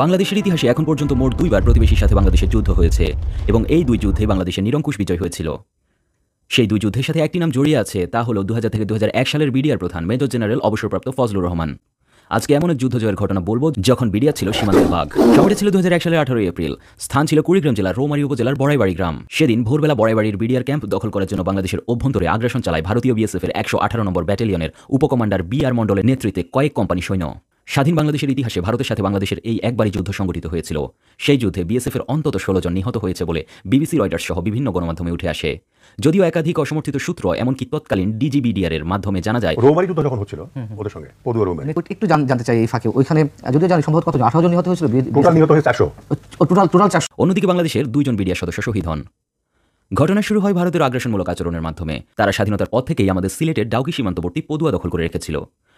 বাংলাদেশের ইতিহাসে এখন পর্যন্ত মোট দুইবার প্রতিবেশীর সাথে বাংলাদেশের যুদ্ধ হয়েছে এবং এই দুই যুদ্ধে বাংলাদেশের নিরঙ্কুশ বিজয় হয়েছিল। সেই দুই যুদ্ধের সাথে একটি নাম জড়িয়ে আছে, তা হল 2000 থেকে 2001 সালের বিডিআর প্রধান মেজর জেনারেল অবসরপ্রাপ্ত ফজলুর রহমান। আজকে এমন এক যুদ্ধ জয়ের ঘটনা বলবো যখন বিডিআর ছিল সীমান্তের বাঘ। সময়টা ছিল 2001 সালের 18 এপ্রিল। স্থান ছিল কুড়িগ্রাম জেলার রৌমারী উপজেলার বড়াইবাড়ি গ্রাম। সেদিন ভোরবেলা বড়াইবাড়ির বিডিআর ক্যাম্প দখল করার জন্য বাংলাদেশের অভ্যন্তরে আগ্রাসন চালায় ভারতীয় বিএসএফের 118 নম্বর ব্যাটালিয়নের উপকমান্ডার বি.আর. মণ্ডলের নেতৃত্বে কয়েক কোম্পানি সৈন্য। স্বাধীন বাংলাদেশের ইতিহাসে ভারতের সাথে বাংলাদেশের এই একবারই যুদ্ধ সংঘটিত হয়েছিল। সেই যুদ্ধে বিএসএফের অন্তত 16 জন নিহত হয়েছে বলে বিবিসি, রয়টার্স সহ বিভিন্ন গণমাধ্যমে উঠে আসে। যদিও একাধিক অসমর্থিত সূত্র, এমনকি তৎকালীন ডিজিবিডিআর এর মাধ্যমে জানা যায়, রৌমারী যুদ্ধ যখন হচ্ছিল ওদের সঙ্গে পদুয়া রৌমারী, একটু জানতে চাই এই ফাঁকে ওইখানে যদিও জানি সম্ভবত কতজন 18 জন নিহত হয়েছিল, টোটাল নিহত হয়েছে 400, টোটাল 400। অন্যদিকে বাংলাদেশের 2 জন বিডিআর সদস্য শহীদ হন। ঘটনা শুরু হয় ভারতের আগ্রাসনমূলক আচরণের মাধ্যমে। তারা স্বাধীনতার পর থেকেই আমাদের সিলেটের ডাউকি সীমান্তবর্তী পদুয়া দখল করে রেখেছিল।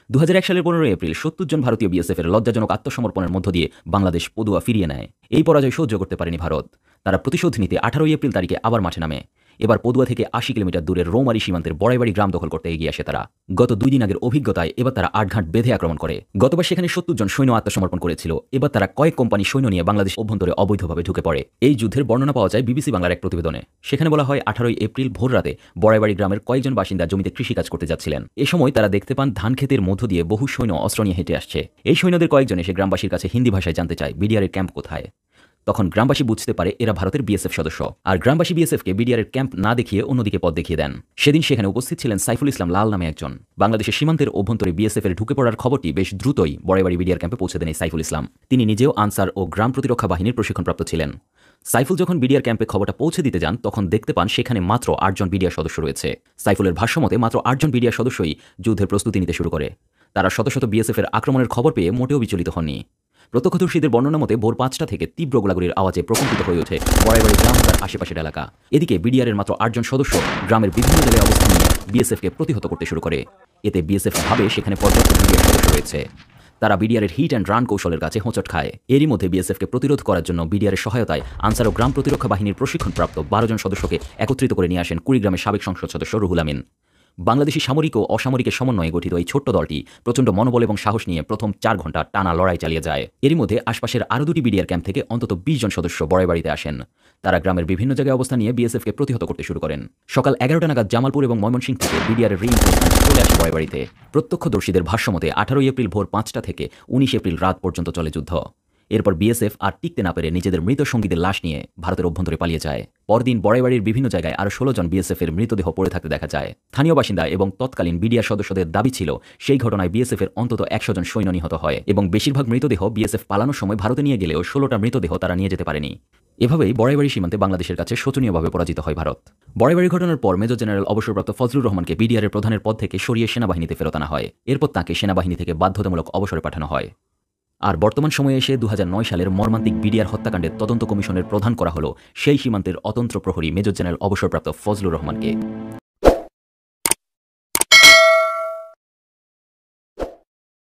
2001 সালের 15 এপ্রিল 70 জন ভারতীয় বিএসএফের লজ্জাজনক আত্মসমর্পণের মধ্য দিয়ে বাংলাদেশ পদুয়া ফিরিয়ে নেয়। এই পরাজয় সহ্য করতে পারেনি ভারত। তারা প্রতিশোধ নিতে 18 এপ্রিল তারিখে আবার মাঠে নামে। এবার পদুয়া থেকে 80 কিলোমিটার দূরের রৌমারী সীমান্তের বড়াইবাড়ি গ্রাম দখল করতে এগিয়ে আসে তারা। গত 2 দিন আগের অভিজ্ঞতায় এবার তারা 8 ঘাট বেঁধে আক্রমণ করে। গতবার সেখানে 70 জন সৈন্য আত্মসমর্পণ করেছিল। এবার তারা কয়েক কোম্পানি সৈন্য নিয়ে বাংলাদেশ অভ্যন্তরে অবৈধভাবে ঢুকে পড়ে। এই যুদ্ধের বর্ণনা পাওয়া যায় বিবিসি বাংলার এক প্রতিবেদনে। সেখানে বলা হয় 18 এপ্রিল ভোর রাতে বড়াইবাড়ি গ্রামের কয়েকজন বাসিন্দা জমিতে কৃষিকাজ করতে যাচ্ছিলেন। এ সময় তারা দেখতে পান ধান ক্ষেতের মধ্য দিয়ে বহু সৈন্য অস্ত্র নিয়ে হেঁটে আসছে। এই সৈন্যদের কয়েকজন এসে গ্রামবাসীর কাছে হিন্দি ভাষায় জানতে চায় বিডিআর এর ক্যাম্প কোথায়। তখন গ্রামবাসী বুঝতে পারে এরা ভারতের বিএসএফ সদস্য, আর গ্রামবাসী বিএসএফকে বিডিআর এর ক্যাম্প না দেখিয়ে অন্যদিকে পথ দেখিয়ে দেন। সেদিন সেখানে উপস্থিত ছিলেন সাইফুল ইসলাম লাল নামে একজন। বাংলাদেশের সীমান্তের অভ্যন্তরে বিএসএফ এর ঢুকে পড়ার খবরটি বেশ দ্রুতই বড়াইবাড়ি বিডিআর ক্যাম্পে পৌঁছে দেন এই সাইফুল ইসলাম। তিনি নিজেও আনসার ও গ্রাম প্রতিরক্ষা বাহিনীর প্রশিক্ষণপ্রাপ্ত ছিলেন। সাইফুল যখন বিডিআর ক্যাম্পে খবরটা পৌঁছে দিতে যান, তখন দেখতে পান সেখানে মাত্র 8 জন বিডিআর সদস্য রয়েছে। সাইফুলের ভাষ্যমতে মাত্র 8 জন বিডিআর সদস্যই যুদ্ধের প্রস্তুতি নিতে শুরু করে। তারা শত শত বিএসএফ এর আক্রমণের খবর পেয়ে মোটেও বিচলিত হননি। প্রত্যক্ষদর্শীদের বর্ণনা মতে ভোর 5টা থেকে তীব্র গোলাগুলির আওয়াজে প্রকম্পিত হয়ে ওঠে বড়াইবাড়ি গ্রাম তার আশেপাশের এলাকা। এদিকে বিডিআর এর মাত্র 8 জন সদস্য গ্রামের বিভিন্ন জায়গায় অবস্থান নিয়ে বিএসএফকে প্রতিহত করতে শুরু করে। এতে বিএসএফ ভাবে সেখানে পর্যাপ্ত বিডিআর সদস্য রয়েছে। তারা বিডিআর এর হিট অ্যান্ড রান কৌশলের কাছে হোঁচট খায়। এরই মধ্যে বিএসএফকে প্রতিরোধ করার জন্য বিডিআর এর সহায়তায় আনসার ও গ্রাম প্রতিরক্ষা বাহিনীর প্রশিক্ষণপ্রাপ্ত 12 জন সদস্যকে একত্রিত করে নিয়ে আসেন কুড়িগ্রামের সাবেক সংসদ সদস্য রুহুল আমিন। বাংলাদেশি সামরিক ও অসামরিকের সমন্বয়ে গঠিত এই ছোট্ট দলটি প্রচণ্ড মনোবল এবং সাহস নিয়ে প্রথম 4 ঘন্টা টানা লড়াই চালিয়ে যায়। এরই মধ্যে আশপাশের আরও 2টি বিডিআর ক্যাম্প থেকে অন্তত 20 জন সদস্য বড়াইবাড়িতে আসেন। তারা গ্রামের বিভিন্ন জায়গায় অবস্থান নিয়ে বিএসএফকে প্রতিহত করতে শুরু করেন। সকাল 11টা নাগাদ জামালপুর এবং ময়মনসিংহ থেকে বিডিআর রিইনফোর্সমেন্ট চলে আসে বড়াইবাড়িতে। প্রত্যক্ষদর্শীদের ভাষ্যমতে 18 এপ্রিল ভোর 5টা থেকে 19 এপ্রিল রাত পর্যন্ত চলে যুদ্ধ। এরপর বিএসএফ আর টিকতে না পেরে নিজেদের মৃত সঙ্গীদের লাশ নিয়ে ভারতের অভ্যন্তরে পালিয়ে যায়। পরদিন বড়াইবাড়ির বিভিন্ন জায়গায় আরও 16 জন বিএসএফ এর মৃতদেহ পড়ে থাকতে দেখা যায়। স্থানীয় বাসিন্দা এবং তৎকালীন বিডিআর সদস্যদের দাবি ছিল সেই ঘটনায় বিএসএফ এর অন্তত 100 জন সৈন্য নিহত হয় এবং বেশিরভাগ মৃতদেহ বিএসএফ পালানোর সময় ভারতে নিয়ে গেলেও 16টা মৃতদেহ তারা নিয়ে যেতে পারেনি। এভাবেই বড়াইবাড়ি সীমান্তে বাংলাদেশের কাছে শোচনীয়ভাবে পরাজিত হয় ভারত। বড়াইবাড়ি ঘটনার পর মেজর জেনারেল অবসরপ্রাপ্ত ফজলুর রহমানকে বিডিআর এর প্রধানের পদ থেকে সরিয়ে সেনাবাহিনীতে ফেরত আনা হয়। এরপর তাকে সেনাবাহিনী থেকে বাধ্যতামূলক অবসরে পাঠানো হয়। আর বর্তমান সময়ে এসে 2009 সালের মর্মান্তিক বিডিআর হত্যাকাণ্ডের তদন্ত কমিশনের প্রধান করা হলো সেই সীমান্তের অতন্ত্র প্রহরী মেজর জেনারেল অবসরপ্রাপ্ত ফজলুর রহমানকে।